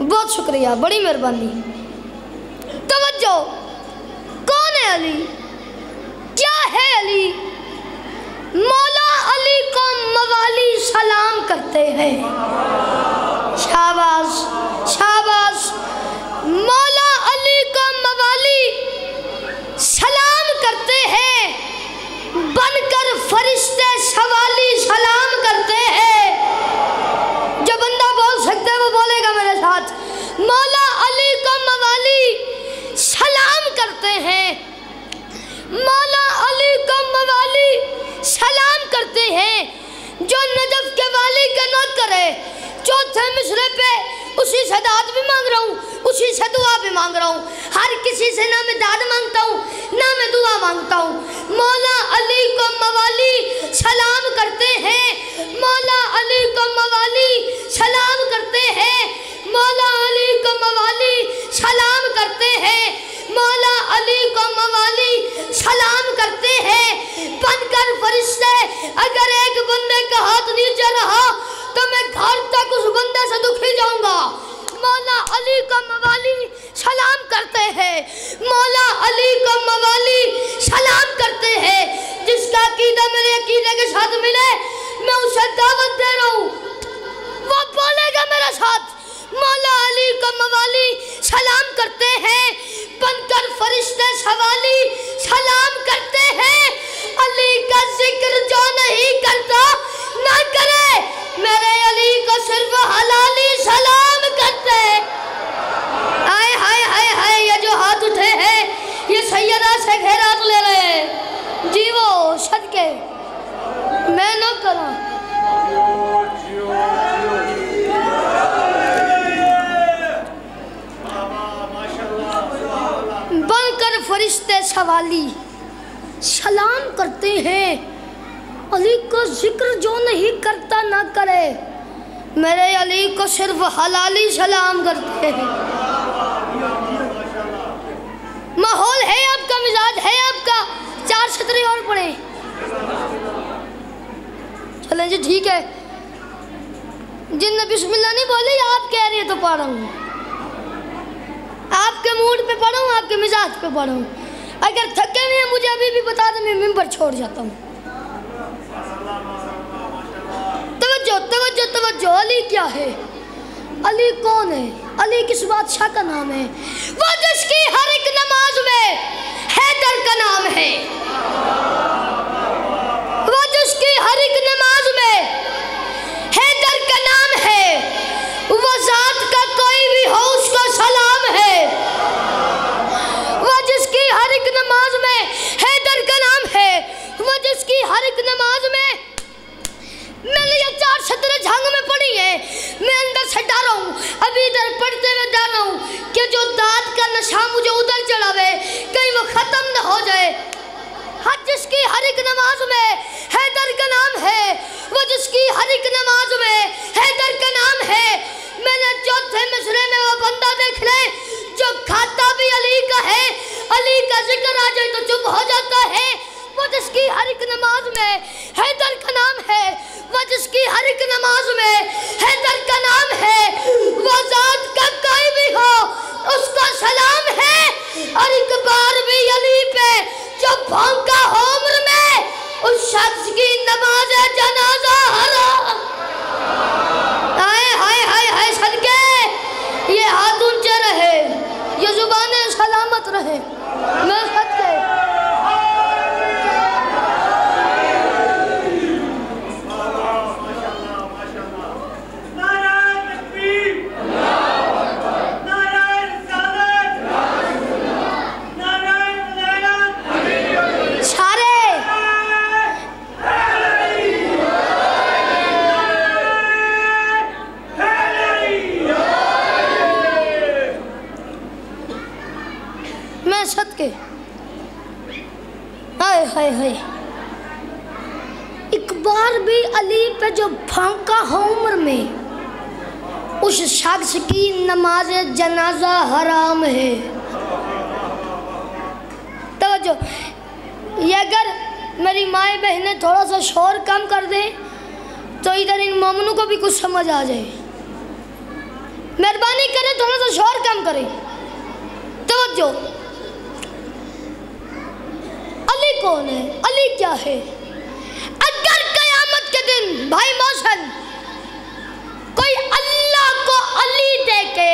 बहुत शुक्रिया, बड़ी मेहरबानी। तवज्जो, कौन है अली, क्या है अली? मौला अली को मवाली सलाम करते हैं। शाबाश शाबाश। मौला अली को मवाली सलाम करते हैं, बनकर फरिश्ते सवाली सलाम करते हैं। जो बंदा बोल सकते है वो बोलेगा मेरे साथ। मौला अली को मवाली सलाम करते हैं, मौला अली को मवाली सलाम करते हैं। जो नजफ के वाली का न करे, चौथे मिसरे पे उसी से दाद भी मांग रहा हूँ, उसी से दुआ भी मांग रहा हूँ। हर किसी से ना मैं दाद मांगता हूँ ना मैं दुआ मांगता हूँ। मौला अली को मवाली सलाम करते हैं, मौला अली को मवाली सलाम करते हैं, मौला अली को मवाली सलाम करते हैं, मौला अली को मवाली सलाम करते हैं। बनकर फरिश्ते, अगर एक बंदे का हाथ नीचे रहा तो मैं घर तक उस बंदे से दुखी जाऊंगा। मौला अली को मवाली सलाम करते हैं, मौला अली को मवाली सलाम करते हैं। जिसका अकीदा मेरे अकीदे के साथ मिले, मैं उसे दावत दे रहा हूँ, वो बोलेगा मेरे साथ। मौला अली को मवाली सलाम करते हैं, बनकर फरिश्ते सवाली सलाम करते हैं। अली का जिक्र जो नहीं करता ना करे, मेरे अली को सिर्फ हलाली सलाम करते। हाय हाय हाय हाय, ये जो हाथ उठे हैं ये सैयदा से खैरात ले रहे हैं। जीवो सदके मैं न करूं। बनकर फरिश्ते सवाली सलाम करते हैं। अली को जिक्र जो नहीं करता ना करे, मेरे अली को सिर्फ हलाली सलाम करते हैं। माहौल है आपका, मिजाज है आपका, चार छतरी और पड़े। चलें जी ठीक है, जिनने बिस्मिल्लाह नहीं बोली आप कह रही है तो पढ़ रहा हूँ। आपके मूड पे पढ़ा हूँ, आपके मिजाज पे पढ़ा हूँ। अगर थके हुए हैं मुझे अभी भी बता दें, मैं मिंबर छोड़ जाता हूँ। तवज्जो तवज्जो तवज्जो। अली क्या है, अली कौन है, अली किस बादशाह का नाम है? वो जिसकी हर एक नमाज में हैदर का नाम है, वो जिसकी हर एक नमाज में हैदर का नाम है। वो जात का कोई भी हो उसको सलाम है, वो जिसकी हर एक नमाज में हैदर का नाम है, वो जिसकी हर एक नमाज में। मैंने ये चार सतरें झांग में पढ़ी है, मैं अंदर से डर रहा हूँ, अभी इधर पढ़ते हुए डर रहा हूँ कि जो दाद का नशा मुझे उधर चढ़ावे कहीं वो खत्म न हो जाए। हर जिसकी हर एक नमाज में हैदर का नाम है, वो जिसकी हर एक नमाज में हैदर का नाम है। मैंने चौथे मिसरे में वो बंदा देख ले जो खाता भी अली का है, अली का जिक्र आ जाए तो चुप हो जाता है। वो जिसकी हर एक नमाज में हैदर का नाम है, वो जिसकी हर एक नमाज में हैदर का नाम है। वो जात का कोई भी हो उसको सलाम है। और एक बार भी अली पे जो भौंका हो उम्र में, उस शख्स की नमाज जनाजा हराम। हाय हाय हाय हाय सदके, ये हाथ ऊंचे रहे, ये जुबानें सलामत रहे। मैं सदके हाय हाय हाय। एक बार भी अली पे जो फांका हो उम्र में, उस शख्स की नमाज जनाजा हराम है। तो जो ये अगर मेरी माएँ बहनें थोड़ा सा शोर कम कर दें तो इधर इन मोमनों को भी कुछ समझ आ जाए। मेहरबानी करें थोड़ा सा शोर कम करें। तवज्जो। अली कौन है? अली क्या है? अगर कयामत के दिन भाई मौसन कोई अल्लाह को अली दे के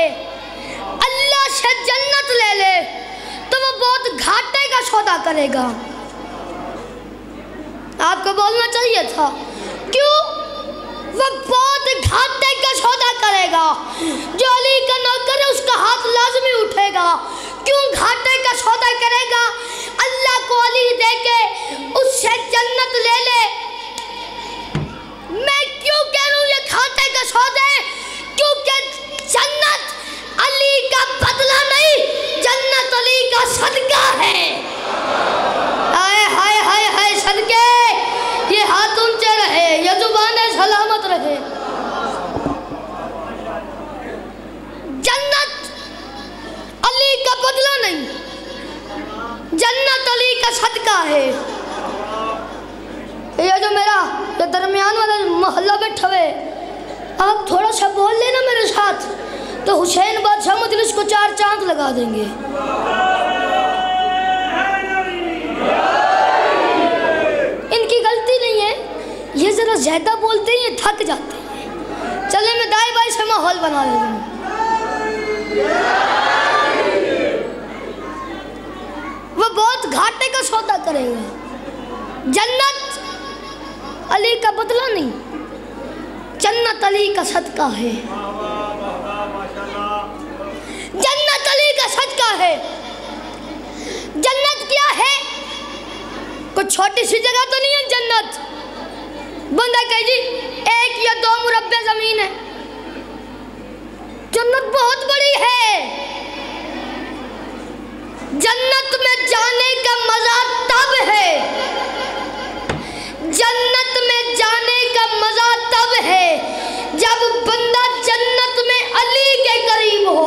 अल्लाह से जन्नत ले ले तो वो बहुत घाटे का सौदा करेगा। आपको बोलना चाहिए था। क्यों? वो बहुत घाटे का सौदा करेगा। जो अली का नौकर है उसका हाथ लाजमी उठेगा। क्यों घाटे का सौदा करेगा? अल्लाह को अली दे के उससे जन्नत ले ले। मैं क्यों कह रहा हूँ ये घाटे का सौदा है? क्योंकि जन्नत अली का बदला नहीं, जन्नत अली का सदका है। हाय हाय हाय हाय सदके। ये हाथ ऊंचे रहे, ये जुबान सलामत रहे। जन्नत अली का बदला नहीं, जन्नत अली का सदका है। ये जो मेरा ये दरमियान वाला मोहल्ला बैठा हुए, आप थोड़ा सा बोल लेना मेरे साथ तो हुसैन बादशाह मजलिस को 4 चांद लगा देंगे। इनकी गलती नहीं है, ये जरा ज्यादा बोलते हैं, ये थक जाते हैं। चले मैं दाएं बाएं से माहौल बना लेता हूँ। वो बहुत घाटे का सौदा करेगा। जन्नत अली का बदला नहीं, जन्नत अली का सदका है। जन्नत अली का सदका है। जन्नत क्या है? कोई छोटी सी जगह तो नहीं है जन्नत। बंदा कहे जी 1 या 2 मुरब्बे जमीन है। जन्नत बहुत बड़ी है। जन्नत में जाने का मजा तब है, जन्नत में जाने का मजा तब है जब बंदा जन्नत में अली के करीब हो,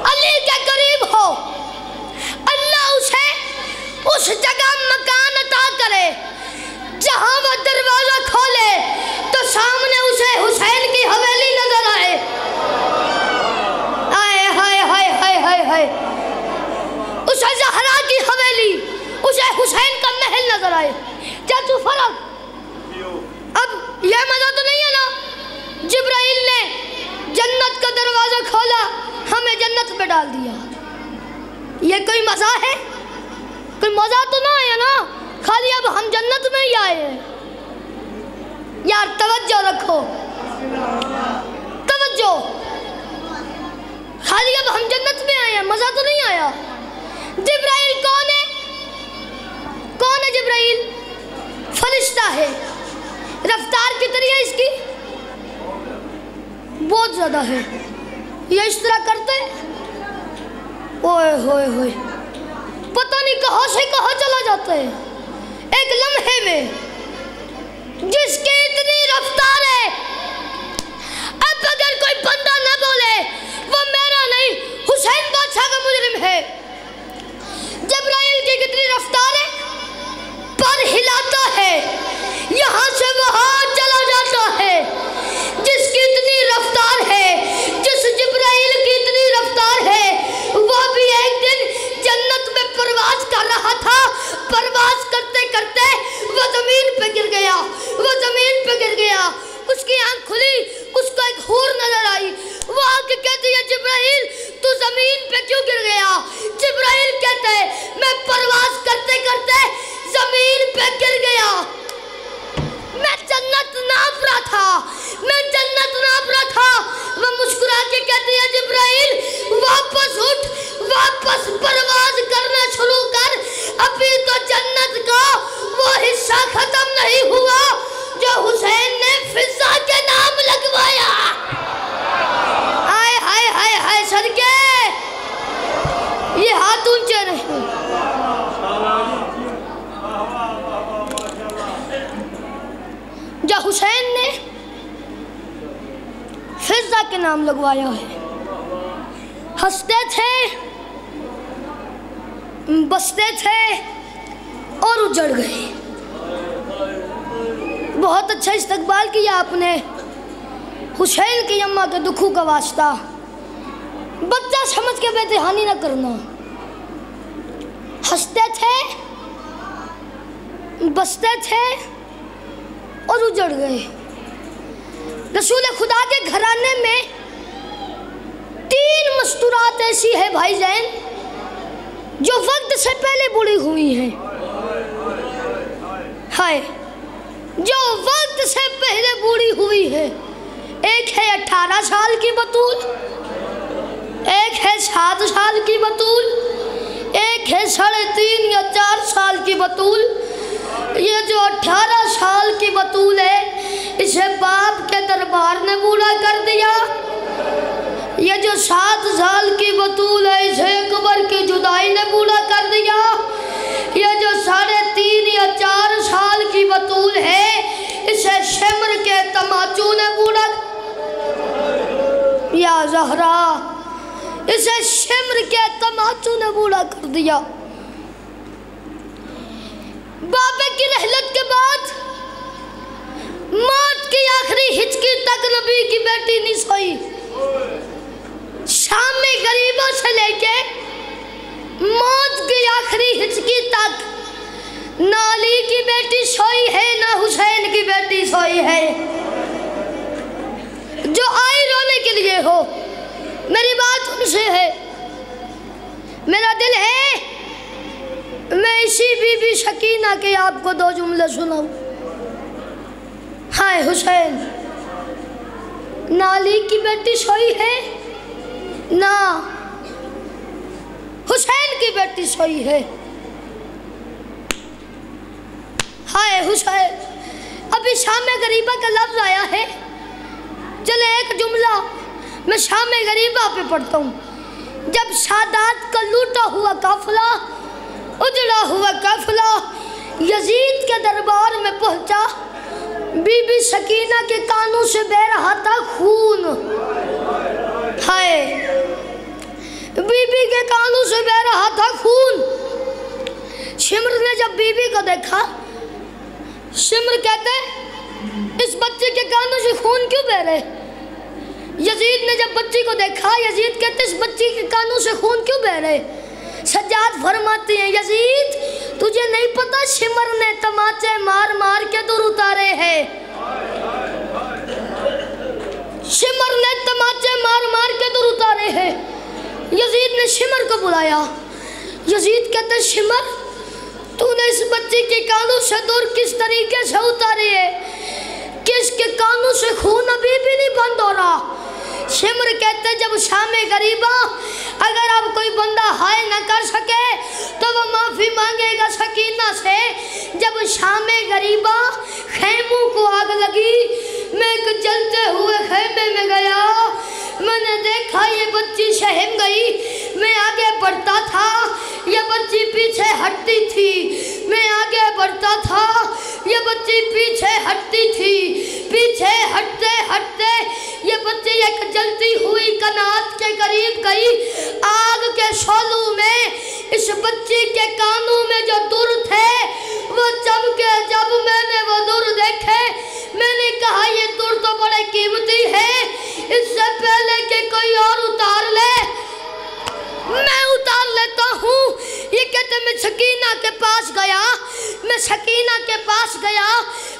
अली के करीब हो। अल्लाह उसे उस जगह मकान अता करे जहां वो दरवाजा खोले तो सामने उसे हुसैन की हवेली नजर आए। आए हाय हाय हाय हाय हाय। उसे ज़हरा की हवेली, उसे हुसैन का महल नजर आए। क्या तू फर्क? अब यह मजा तो नहीं है ना, जिब्राइल ने जन्नत का दरवाजा खोला, हमें जन्नत में डाल दिया। ये कोई मजा है? कोई मजा तो ना आया ना, खाली अब हम जन्नत में ही आए हैं। यार तवज्जो रखो, तवज्जो। खाली अब हम जन्नत में आए हैं, मजा तो नहीं आया। जिब्राइल कौन है? कौन है जिब्राइल? फरिश्ता है। रफ्तार कितनी है इसकी? बहुत ज्यादा है। ये इस तरह करते, ओए होए होए, पता नहीं कहाँ से कहाँ चला जाता है एक लम्हे में। जिसकी इतनी रफ्तार है, अब अगर कोई बंदा न बोले वो मेरा नहीं हुसैन बादशाह का मुजरिम है। जिब्राइल की कितनी रफ्तार है, पर हिलाता है, यहाँ से वहाँ चला जाता है। जिसकी इतनी रफ्तार है, जिस जिब्राइल की इतनी रफ्तार है, वो भी एक दिन जन्नत में परवाज कर रहा था। परवाज करते करते वो जमीन पे गिर गया, वो जमीन पे गिर गया। उसकी आंख खुली, उसको एक हूर नजर आई। वो आके कहती है जिब्राइल तू जमीन पे क्यों गिर गया? जिब्राइल कहते है मैं परवाज करते करते जमीन पे गिर गया। मैं जन्नत नाप रहा था, मैं जन्नत नाप रहा था। वो मुस्कुरा के कहती है जिब्राइल वापस उठ, वापस परवाज करना शुरू कर। अभी तो जन्नत का वो हिस्सा खत्म नहीं हुआ जो हुसैन ने फिजा के नाम लगवाया। हाय हाय हाय हाय सदके, ये हाथ ऊंचे रहे। जो हुसैन ने फिजा के नाम लगवाया है। हंसते थे, बसते थे और उजड़ गए। बहुत अच्छा इस्तकबाल किया आपने। हुसैन की अम्मा के दुखों का वास्ता बच्चा समझ के बेदहानी न करना। हंसते थे, बसते थे और उजड़ गए। रसूल खुदा के घराने में 3 मस्तूरात ऐसी है भाईजान जो वक्त से पहले बुरी हुई हैं। हाय, जो वक्त से पहले बुरी हुई है। एक है 18 साल की बतूल, एक है 7 साल की बतूल, एक है 3.5 या 4 साल की बतूल। ये जो 18 साल की बतूल है इसे बाप के दरबार ने बूढ़ा कर दिया। ये जो 7 साल की बतूल है इसे अकबर की जुदाई ने बूढ़ा कर दिया। ये जो 3.5 या 4 साल की बतूल है इसे शिमर के तमाचू ने बूढ़ा, या ज़हरा, इसे शिमर के तमाचू ने बूढ़ा कर दिया। बाबे की रहलत के बाद मौत की आखिरी हिचकी तक नबी की बेटी नहीं सोई। शाम में गरीबों से लेके मौत की आखिरी हिचकी तक ना अली की बेटी सोई है ना हुसैन की बेटी सोई है। जो आई रोने के लिए हो, मेरी बात उनसे है। मेरा दिल है मैं इसी बीबी शकीना के आपको 2 जुमले सुनाऊं। हाय हुसैन, ना अली की बेटी सोई है ना हुसैन की बेटी सोई है। हाय हुसैन, अभी शाम गरीबा का लफ्ज आया है। चले एक जुमला मैं शाम गरीबा पे पढ़ता हूँ। जब सादात का लूटा हुआ काफिला, उजड़ा हुआ काफिला यजीद के दरबार में पहुंचा, बीबी सकीना के कानों से बह रहा था खून। हाय, बीबी के कानों से बह रहा था खून। शिमर ने जब बीबी को देखा, शिमर कहते इस बच्चे के कानों से खून क्यों बह रहे। यजीद ने जब बच्ची को देखा, यजीद कहते इस बच्ची के कानों से खून क्यों बह रहे। सज्जाद फरमाते हैं यजीद तुझे नहीं पता शिमर ने तमाचे मार मार के दूर उतारे हैं। शिमर ने तमाचे मार मार के दूर उतारे हैं। यजीद ने शिमर को बुलाया। यजीद कहते शिमर तूने इस बच्ची के कानों से दूर किस तरीके से उतारे है, किसके कानों से खून अभी भी नहीं बंद हो रहा। शिमर कहते जब शाम गरीबा अगर अब कोई बंदा हाय न कर सके तो वो माफ़ी मांगेगा सकीना से। जब शाम गरीबा खेमों को आग लगी, मैं एक जलते हुए खेमे में गया, मैंने देखा ये बच्ची शहम गई। मैं आगे बढ़ता था, ये बच्ची पीछे हटती थी। मैं आगे बढ़ता था, ये बच्ची पीछे हटती थी। पीछे हटते हटते ये बच्ची एक जलती हुई कनात के करीब गई। आग के शोलों में इस बच्ची के कानों में जो दुर थे वो चमके। जब मैंने वो दुर देखे, मैंने कहा ये दुर तो बड़े कीमती है, इससे पहले कि कोई और उतार ले मैं उतार लेता हूँ। ये कहते मैं सकीना के पास गया, मैं सकीना के पास गया,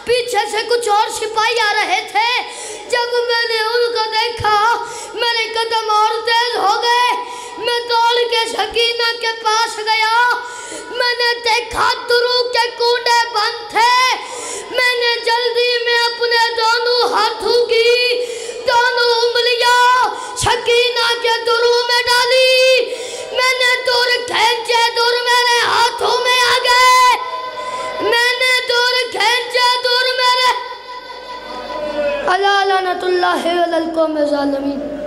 पीछे से कुछ और सिपाही आ रहे थे। जब मैंने उनको देखा मेरे कदम और तेज हो गए। मैं दौड़ के सकीना के पास गया, मैंने देखा दुरू के कूड़े बंद थे। मैंने जल्दी में अपने दोनों हाथों की दोनों उंगलियां सकीना के दुरू में डाली। मैंने दूर खींचे, दूर मेरे हाथों में आ गए। मैंने दूर खींचे, दूर मेरे अला लानतुल्लाहि अलल कौम ज़ालिमीन।